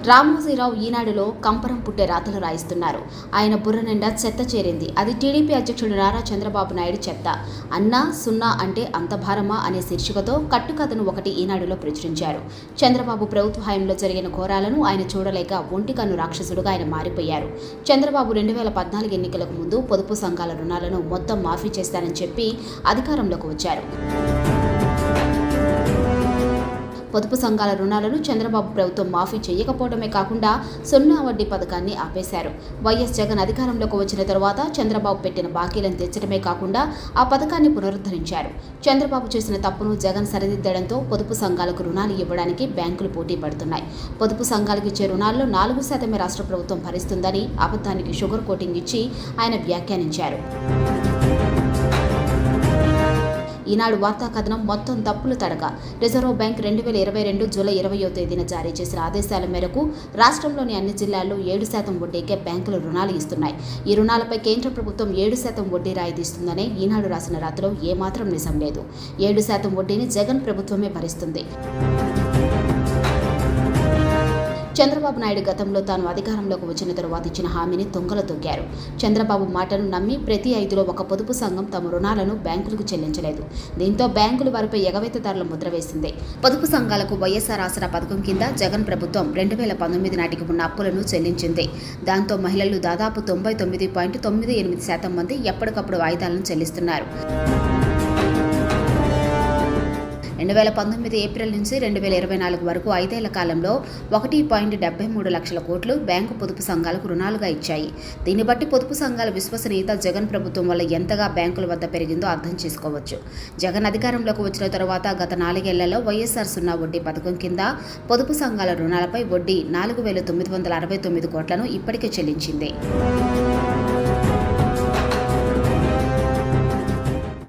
రామోజీరావు ఈనాడులో కంపరం పుట్టే రాతలు రాయిస్తున్నారు. ఆయన బుర్ర నిండా చెత్త చేరింది. అది టీడీపీ అధ్యక్షుడు నారా చంద్రబాబు నాయుడు చెత్త. అన్నా సున్నా అంటే అంత భారమా అనే శీర్షికతో కట్టుకథను ఒకటి ఈనాడులో ప్రచురించారు. చంద్రబాబు ప్రభుత్వ హయాంలో జరిగిన ఘోరాలను ఆయన చూడలేక ఒంటికన్ను రాక్షసుడుగా ఆయన మారిపోయారు. చంద్రబాబు 2014 ఎన్నికలకు ముందు పొదుపు సంఘాల రుణాలను మొత్తం మాఫీ చేస్తానని చెప్పి అధికారంలోకి వచ్చారు. పొదుపు సంఘాల రుణాలను చంద్రబాబు ప్రభుత్వం మాఫీ చేయకపోవడమే కాకుండా సున్నా వడ్డీ పథకాన్ని ఆపేశారు. వైఎస్ జగన్ అధికారంలోకి వచ్చిన తరువాత చంద్రబాబు పెట్టిన బాకీలను తెచ్చడమే కాకుండా ఆ పథకాన్ని పునరుద్ధరించారు. చంద్రబాబు చేసిన తప్పును జగన్ సరిదిద్దడంతో పొదుపు సంఘాలకు రుణాలు ఇవ్వడానికి బ్యాంకులు పోటీ పడుతున్నాయి. పొదుపు సంఘాలకు ఇచ్చే రుణాల్లో 4% రాష్ట్ర ప్రభుత్వం భరిస్తుందని అబద్ధానికి షుగర్ కోటింగ్ ఇచ్చి ఆయన వ్యాఖ్యానించారు. ఈనాడు వార్తా కథనం మొత్తం తప్పులు తడక. రిజర్వ్ బ్యాంక్ 2022 జూలై 20వ తేదీన జారీ చేసిన ఆదేశాల మేరకు రాష్ట్రంలోని అన్ని జిల్లాల్లో 7% వడ్డీకే బ్యాంకులు రుణాలు ఇస్తున్నాయి. ఈ రుణాలపై కేంద్ర ప్రభుత్వం 7% వడ్డీ రాయితీ ఇస్తుందనే ఈనాడు రాసిన రాతలో ఏమాత్రం నిజం లేదు. 7% వడ్డీని జగన్ ప్రభుత్వమే భరిస్తుంది. చంద్రబాబు నాయుడు గతంలో తాను అధికారంలోకి వచ్చిన తరువాత ఇచ్చిన హామీని తుంగలో తొక్కారు. చంద్రబాబు మాటను నమ్మి ప్రతి 5లో ఒక పొదుపు సంఘం తమ రుణాలను బ్యాంకులకు చెల్లించలేదు. దీంతో బ్యాంకులు వారిపై ఎగవేతదారుల ముద్ర వేసింది. పొదుపు సంఘాలకు వైఎస్ఆర్ ఆసరా పథకం కింద జగన్ ప్రభుత్వం 2019 నాటికి ఉన్న అప్పులను చెల్లించింది. దాంతో మహిళలు దాదాపు 99.98% మంది ఎప్పటికప్పుడు వాయిదాలను చెల్లిస్తున్నారు. 2019 ఏప్రిల్ నుంచి 2024 వరకు 5 ఏళ్ల కాలంలో 1.73 లక్షల కోట్లు బ్యాంకు పొదుపు సంఘాలకు రుణాలుగా ఇచ్చాయి. దీన్ని బట్టి పొదుపు సంఘాల విశ్వసనీయత జగన్ ప్రభుత్వం వల్ల ఎంతగా బ్యాంకుల వద్ద పెరిగిందో అర్థం చేసుకోవచ్చు. జగన్ అధికారంలోకి వచ్చిన తరువాత గత 4 ఏళ్లలో వైఎస్ఆర్ సున్నా వడ్డీ పథకం కింద పొదుపు సంఘాల రుణాలపై వడ్డీ 4,969 కోట్లను ఇప్పటికే చెల్లించింది.